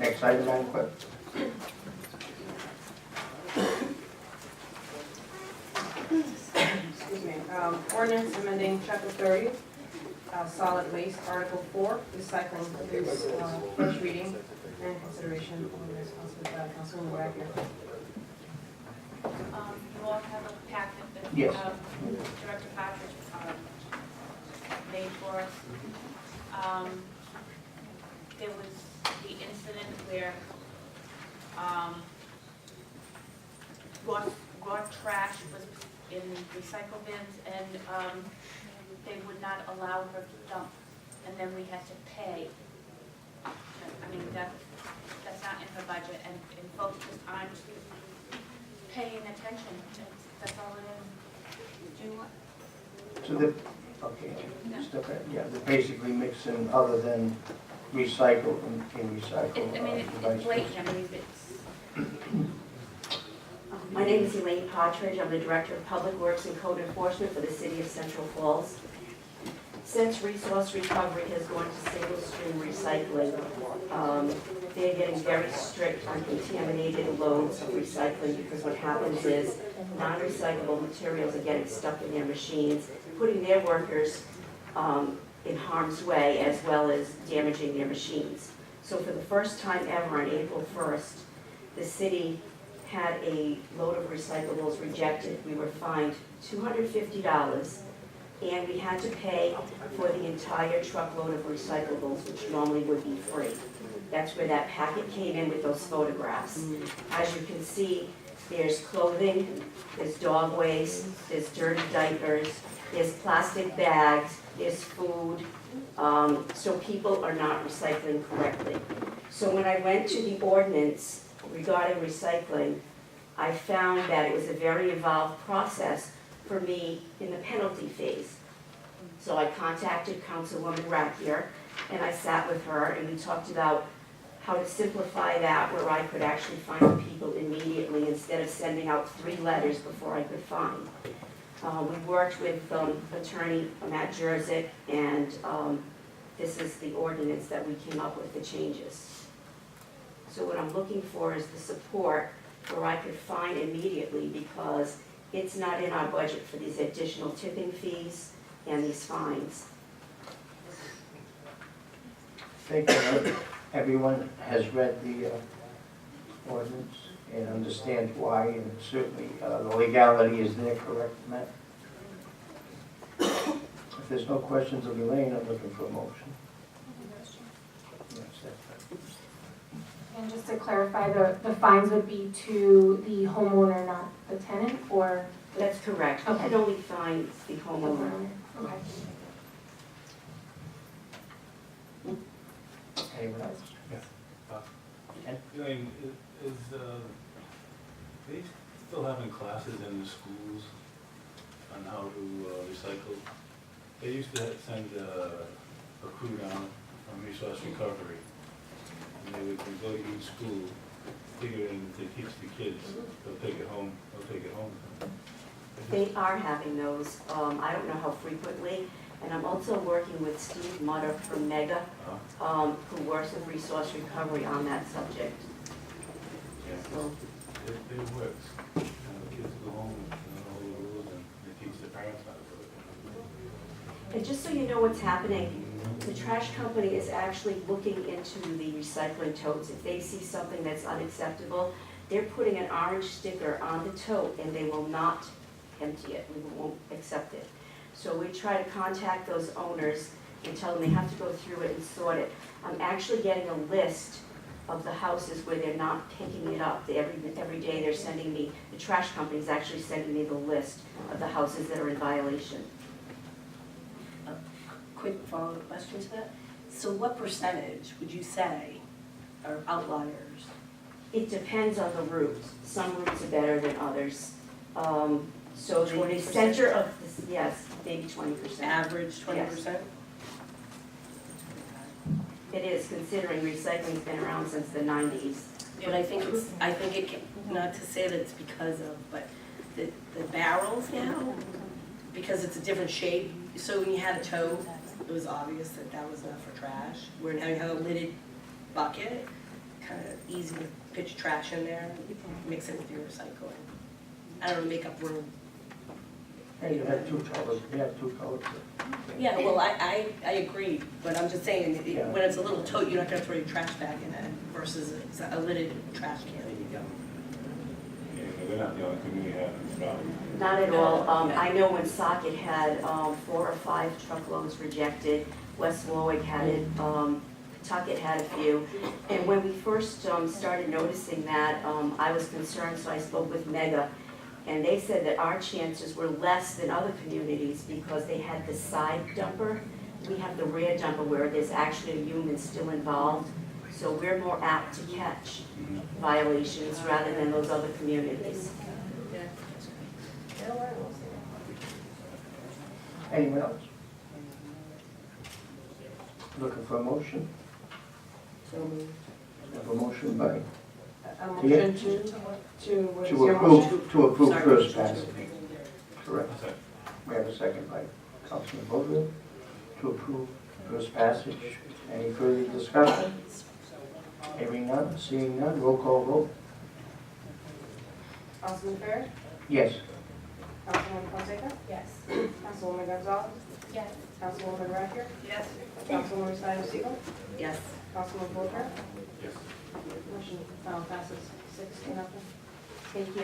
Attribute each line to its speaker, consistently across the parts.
Speaker 1: Next item, Madam Clerk.
Speaker 2: Excuse me, ordinance amending chapter 30, solid waste, article 4, recycling, this, first reading and consideration on this, Councilwoman Wagner.
Speaker 3: You all have a packet that
Speaker 1: Yes.
Speaker 3: Director Patrick made for us. There was the incident where raw trash was in recycle bins, and they would not allow her to dump, and then we had to pay. I mean, that's not in her budget, and folks just aren't paying attention. That's all it is. Do you want?
Speaker 1: So the, okay, just okay, yeah, they're basically mixing other than recycle and recycle
Speaker 3: I mean, it's
Speaker 1: devices.
Speaker 3: blatant. I mean, it's.
Speaker 4: My name is Elaine Partridge. I'm the Director of Public Works and Code Enforcement for the City of Central Falls. Since resource recovery has gone to single stream recycling, they're getting very strict on contaminated loads of recycling, because what happens is non-recyclable materials are getting stuck in their machines, putting their workers in harm's way, as well as damaging their machines. So for the first time ever, on April 1st, the city had a load of recyclables rejected. We were fined $250, and we had to pay for the entire truckload of recyclables, which normally would be free. That's where that packet came in with those photographs. As you can see, there's clothing, there's dog waste, there's dirty diapers, there's plastic bags, there's food, so people are not recycling correctly. So when I went to the ordinance regarding recycling, I found that it was a very involved process for me in the penalty phase. So I contacted Councilwoman Rackier, and I sat with her, and we talked about how to simplify that, where I could actually find the people immediately instead of sending out 3 letters before I could find. We worked with Attorney Matt Jerzik, and this is the ordinance that we came up with, the changes. So what I'm looking for is the support where I could find immediately, because it's not in our budget for these additional tipping fees and these fines.
Speaker 1: Thank you. Everyone has read the ordinance and understands why, and certainly the legality is there, correct, Matt? If there's no questions of Elaine, I'm looking for a motion. Yes, that's
Speaker 5: And just to clarify, the fines would be to the homeowner, not the tenant, or?
Speaker 4: That's correct. You can only find the homeowner.
Speaker 5: Okay.
Speaker 1: right. Anyone else?
Speaker 6: Elaine, is they still having classes in the schools on how to recycle? They used to send a crew down from resource recovery, and they would go to each school, figuring to teach the kids. They'll take it home.
Speaker 4: They are having those. I don't know how frequently. And I'm also working with Steve Mutter from Mega, who works with resource recovery on that subject.
Speaker 6: Yeah,
Speaker 4: So,
Speaker 6: it works. The kids go home and know all the rules, and they teach the parents how to do it.
Speaker 4: and just so you know what's happening, the trash company is actually looking into the recycling totes. If they see something that's unacceptable, they're putting an orange sticker on the tote, and they will not empty it. We won't accept it. So we try to contact those owners and tell them they have to go through it and sort it. I'm actually getting a list of the houses where they're not picking it up. Every day they're sending me, the trash company's actually sending me the list of the houses that are in violation.
Speaker 7: Quick follow-up question to that. So what percentage would you say are outliers?
Speaker 4: It depends on the routes. Some routes are better than others. So the
Speaker 7: 20%?
Speaker 4: center of this, yes, maybe 20%.
Speaker 7: Average 20%?
Speaker 4: It is, considering recycling's been around since the 90s.
Speaker 7: But I think it can, not to say that it's because of, but the barrels now, because it's a different shape. So when you had a tote, it was obvious that that was not for trash. Where now you have a lidded bucket, kind of easy to pitch trash in there, mix it with your recycling. I don't know, make up room.
Speaker 1: Hey, you have two colors, you have two colors.
Speaker 7: Yeah, well, I agree, but I'm just saying,
Speaker 1: Yeah.
Speaker 7: when it's a little tote, you're not gonna throw your trash bag in it versus it's a lidded trash can.
Speaker 6: Yeah, they're not the only community having this problem.
Speaker 4: Not at all. I know when Socket had 4 or 5 truckloads rejected, West Warwick had it, Tuckett had a few. And when we first started noticing that, I was concerned, so I spoke with Mega. And they said that our chances were less than other communities because they had the side dumper. We have the rear dumper where there's actually a human still involved. So we're more apt to catch violations rather than those other communities.
Speaker 1: Anyone else? Looking for a motion? Have a motion by,
Speaker 2: A motion what is
Speaker 1: to
Speaker 2: your motion?
Speaker 1: approve
Speaker 7: Sorry.
Speaker 1: first passage. Correct.
Speaker 6: Okay.
Speaker 1: We have a second by Councilman Vogel to approve first passage. Any further discussion? Hearing none, seeing none, roll call vote.
Speaker 2: Councilman Fair?
Speaker 1: Yes.
Speaker 2: Councilwoman Fonseca?
Speaker 5: Yes.
Speaker 2: Councilwoman Gonzalez?
Speaker 5: Yes.
Speaker 2: Councilwoman Rapir?
Speaker 3: Yes.
Speaker 2: Councilwoman Steiner Siegel?
Speaker 7: Yes.
Speaker 2: Councilman Boucher?
Speaker 6: Yes.
Speaker 2: Motion passes 6-0.
Speaker 4: Thank you.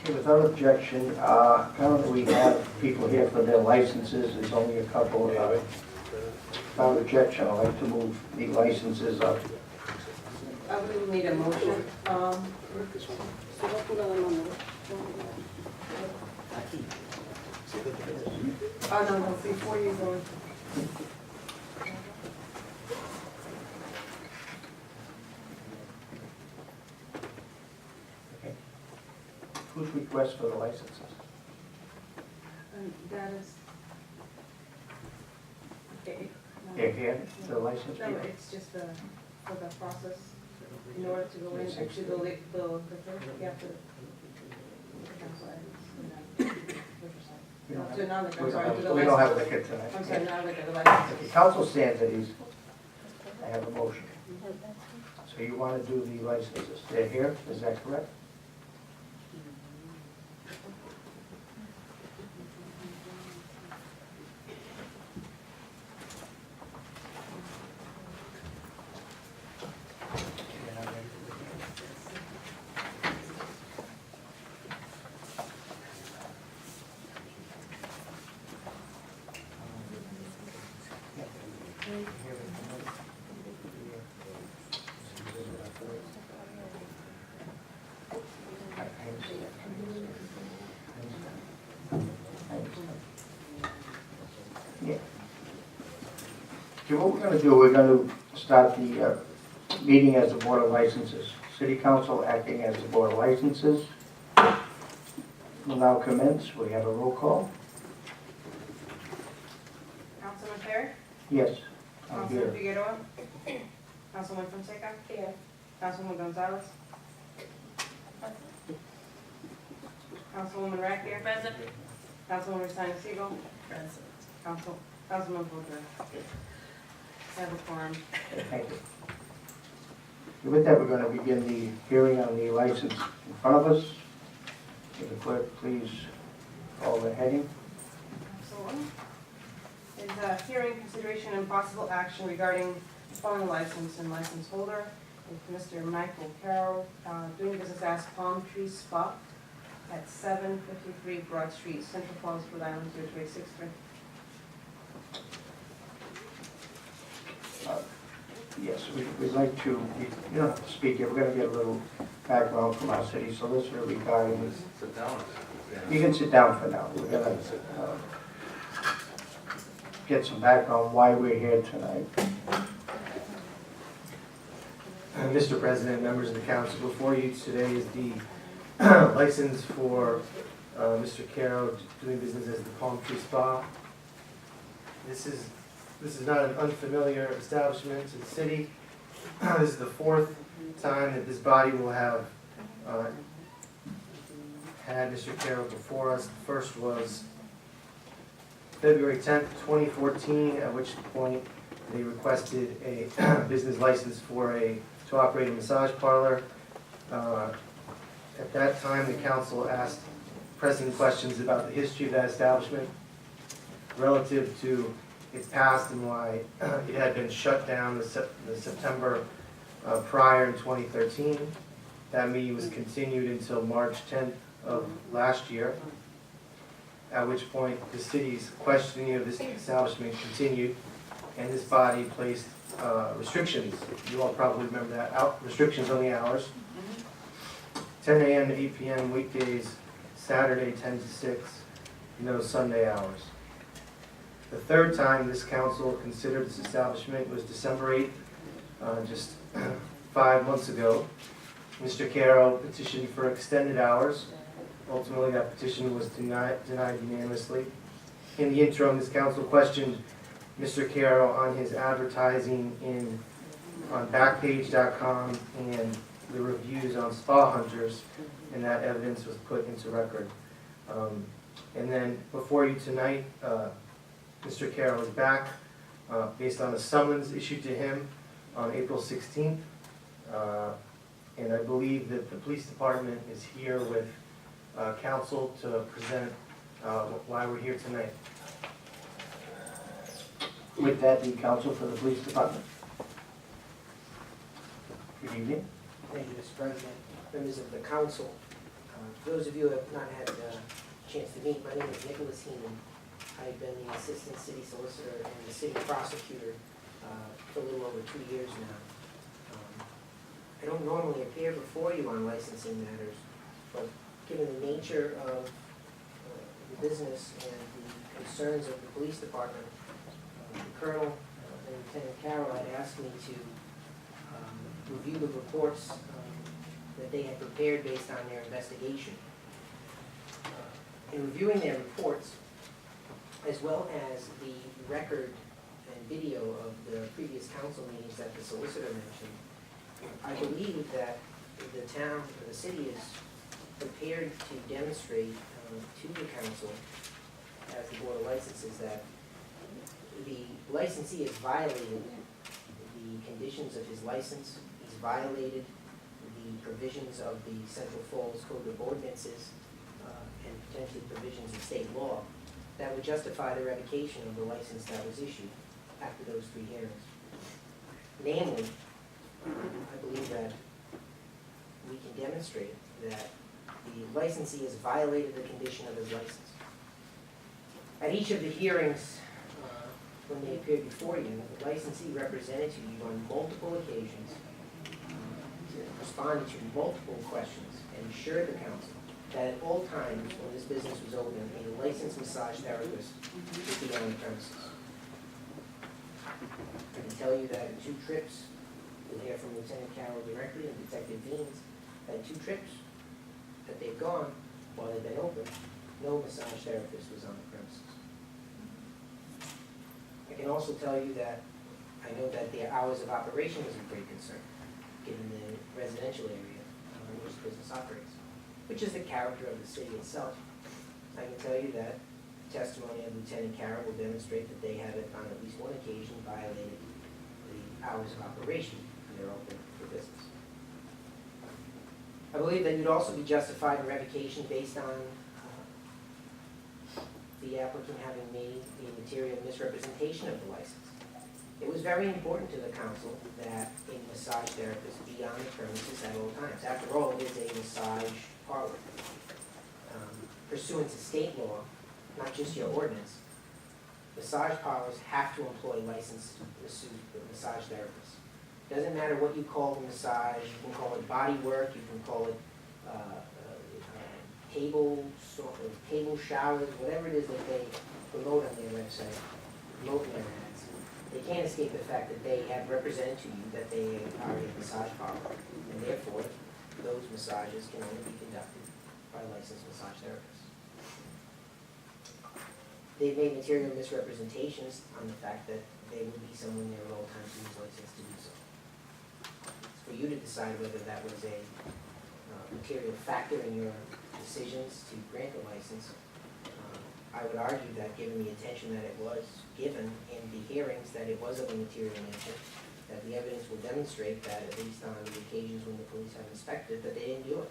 Speaker 1: Okay, without objection, currently we have people here for their licenses. There's only a couple. Without objection, I'd like to move the licenses up.
Speaker 2: I would need a motion. Oh, no, before you go.
Speaker 1: Whose request for the licenses?
Speaker 2: That is. Okay.
Speaker 1: They're here, the license
Speaker 2: No,
Speaker 1: people?
Speaker 2: it's just for the process, in order to go into the first, you have to.
Speaker 1: We don't have-
Speaker 2: To another,
Speaker 1: we
Speaker 2: I'm
Speaker 1: don't
Speaker 2: sorry,
Speaker 1: have-
Speaker 2: to the
Speaker 1: We don't have
Speaker 2: license.
Speaker 1: liquor tonight.
Speaker 2: I'm sorry, not with the
Speaker 1: If
Speaker 2: license.
Speaker 1: the council stands at ease, I have a motion. So you want to do the licenses. They're here, is that correct? Yeah. Okay, what we're gonna do, we're gonna start the meeting as the Board of Licenses. City Council acting as the Board of Licenses. Will now commence. We have a roll call.
Speaker 2: Councilman Fair?
Speaker 1: Yes, I'm
Speaker 2: Councilman
Speaker 1: here.
Speaker 2: Figueroa? Councilman Fonseca? Here. Councilwoman Gonzalez? Councilwoman Rapir?
Speaker 3: Present.
Speaker 2: Councilwoman Steiner Siegel?
Speaker 7: Present.
Speaker 2: Councilman Boucher? I have a quorum.
Speaker 1: Thank you. With that, we're gonna begin the hearing on the license in front of us. Will the clerk please call the heading?
Speaker 2: Absolutely. Is a hearing, consideration, and possible action regarding the following license and license holder. It's Mr. Michael Carroll, doing business as Palm Tree Spa at 753 Broad Street, Central Falls, Rhode Island, 02863.
Speaker 1: Yes, we'd like to, you don't have to speak here, we're gonna get a little background from our city solicitor regarding.
Speaker 8: Sit down.
Speaker 1: You can sit down for now, we're gonna get some background why we're here tonight.
Speaker 8: Mr. President, members of the council, before you today is the license for Mr. Caro doing business as the Palm Tree Spa. This is not an unfamiliar establishment to the city. This is the 4th time that this body will have had Mr. Caro before us. The first was February 10th, 2014, at which point They requested a business license to operate a massage parlor. At that time, the council asked pressing questions about the history of that establishment relative to its past and why it had been shut down the September prior in 2013. That meeting was continued until March 10th of last year, at which point the city's questioning of this establishment continued, and this body placed restrictions. You all probably remember that, restrictions on the hours. 10 a.m. to 8 p.m. weekdays, Saturday 10 to 6, no Sunday hours. The third time this council considered this establishment was December 8th, just 5 months ago. Mr. Caro petitioned for extended hours. Ultimately, that petition was denied unanimously. In the interim, this council questioned Mr. Caro on his advertising on Backpage.com and the reviews on Spa Hunters, and that evidence was put into record. And then before you tonight, Mr. Caro is back based on a summons issued to him on April 16th. And I believe that the police department is here with counsel to present why we're here tonight.
Speaker 1: With that, the counsel for the police department. Good evening.
Speaker 9: Thank you, Mr. President, members of the council. For those of you who have not had a chance to meet, my name is Nicholas Heenan. I've been the Assistant City Solicitor and the City Prosecutor for a little over 2 years now. I don't normally appear before you on licensing matters, but given the nature of the business and the concerns of the police department, the Colonel and Lieutenant Carroll had asked me to review the reports that they had prepared based on their investigation. In reviewing their reports, as well as the record and video of the previous council meetings that the solicitor mentioned, I believe that the town, or the city, is prepared to demonstrate to the council, as the Board of Licenses, that the licensee has violated the conditions of his license. He's violated the provisions of the Central Falls Code of Ordinances and potentially provisions of state law that would justify the revocation of the license that was issued after those 3 hearings. Namely, I believe that we can demonstrate that the licensee has violated the condition of his license. At each of the hearings, when they appeared before you, the licensee represented to you on multiple occasions, responded to multiple questions, and assured the council that at all times when this business was open, a licensed massage therapist would be on the premises. I can tell you that in 2 trips, you'll hear from Lieutenant Carroll directly and Detective Deans, that 2 trips that they've gone while they've been open, no massage therapist was on the premises. I can also tell you that I know that their hours of operation was a great concern, given the residential area in which the business operates, which is the character of the city itself. I can tell you that testimony of Lieutenant Carroll will demonstrate that they have, on at least one occasion, violated the hours of operation when they're open for business. I believe that you'd also be justified in revocation based on the applicant having made the material misrepresentation of the license. It was very important to the council that a massage therapist be on the premises at all times. After all, it is a massage parlor. Pursuant to state law, not just your ordinance, massage parlors have to employ licensed massage therapists. Doesn't matter what you call the massage. You can call it body work, you can call it table showers, whatever it is that they promote on their website, promote in their ads. They can't escape the fact that they have represented to you that they are a massage parlor, and therefore those massages can only be conducted by licensed massage therapists. They've made material misrepresentations on the fact that they would be someone there at all times who is licensed to do so. It's for you to decide whether that was a material factor in your decisions to grant a license. I would argue that given the attention that it was given in the hearings, that it was of a material nature, that the evidence will demonstrate that at least on the occasions when the police have inspected, that they didn't do it.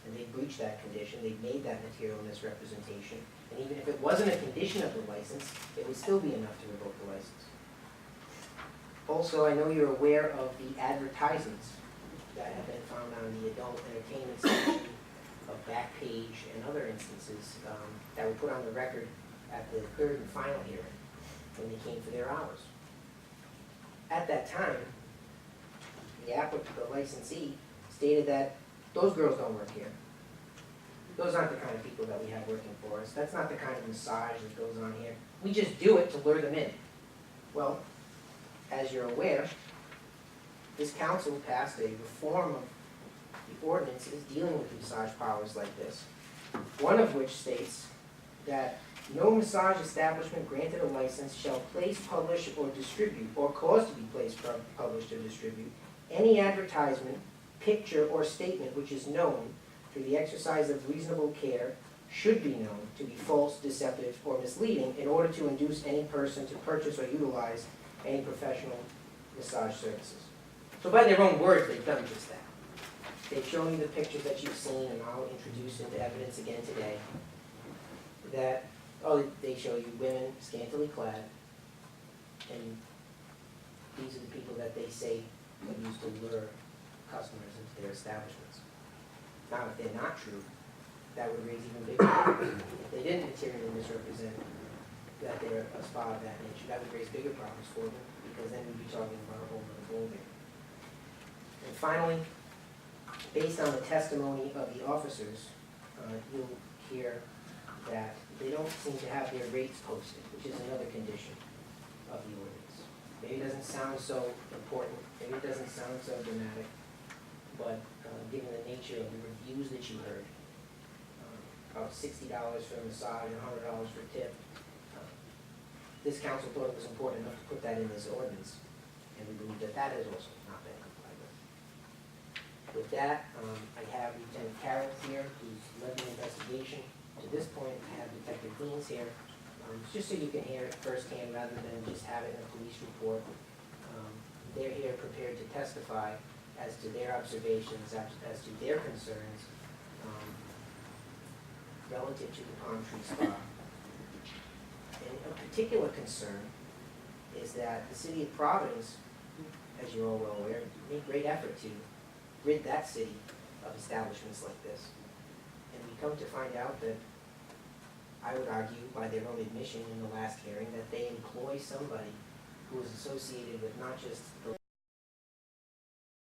Speaker 9: And they breached that condition, they made that material misrepresentation, and even if it wasn't a condition of the license, it would still be enough to revoke the license. Also, I know you're aware of the advertisements that have been found on the adult entertainment section of Backpage and other instances that were put on the record at the third and final hearing when they came for their hours. At that time, the applicant, the licensee, stated that those girls don't work here. Those aren't the kind of people that we have working for us. That's not the kind of massage that goes on here. We just do it to lure them in. Well, as you're aware, this council passed a reform of the ordinances dealing with massage parlors like this. One of which states that no massage establishment granted a license shall place, publish, or distribute, or cause to be placed, published, or distribute, any advertisement, picture, or statement which is known through the exercise of reasonable care should be known to be false, deceptive, or misleading in order to induce any person to purchase or utilize any professional massage services. So by their own words, they've done just that. They've shown you the pictures that you've seen, and I'll introduce into evidence again today, that, they show you women scantily clad, and these are the people that they say have used to lure customers into their establishments. Now, if they're not true, that would raise even bigger problems. If they didn't materially misrepresent that they're a spa of that nature, that would raise bigger problems for them, because then we'd be talking about a whole other ballgame. And finally, based on the testimony of the officers, you'll hear that they don't seem to have their rates posted, which is another condition of the ordinance. Maybe it doesn't sound so important, maybe it doesn't sound so dramatic, but given the nature of the reviews that you heard, about $60 for a massage and $100 for a tip, this council thought it was important enough to put that in this ordinance, and we believe that that has also not been complied with. With that, I have Lieutenant Carroll here, who's led the investigation. To this point, I have Detective Deans here, just so you can hear it firsthand rather than just have it in a police report. They're here prepared to testify as to their observations, as to their concerns relative to the Palm Tree Spa. And a particular concern is that the city of Providence, as you're all well aware, made great effort to rid that city of establishments like this. And we come to find out that, I would argue, by their own admission in the last hearing, that they employ somebody who is associated with not just the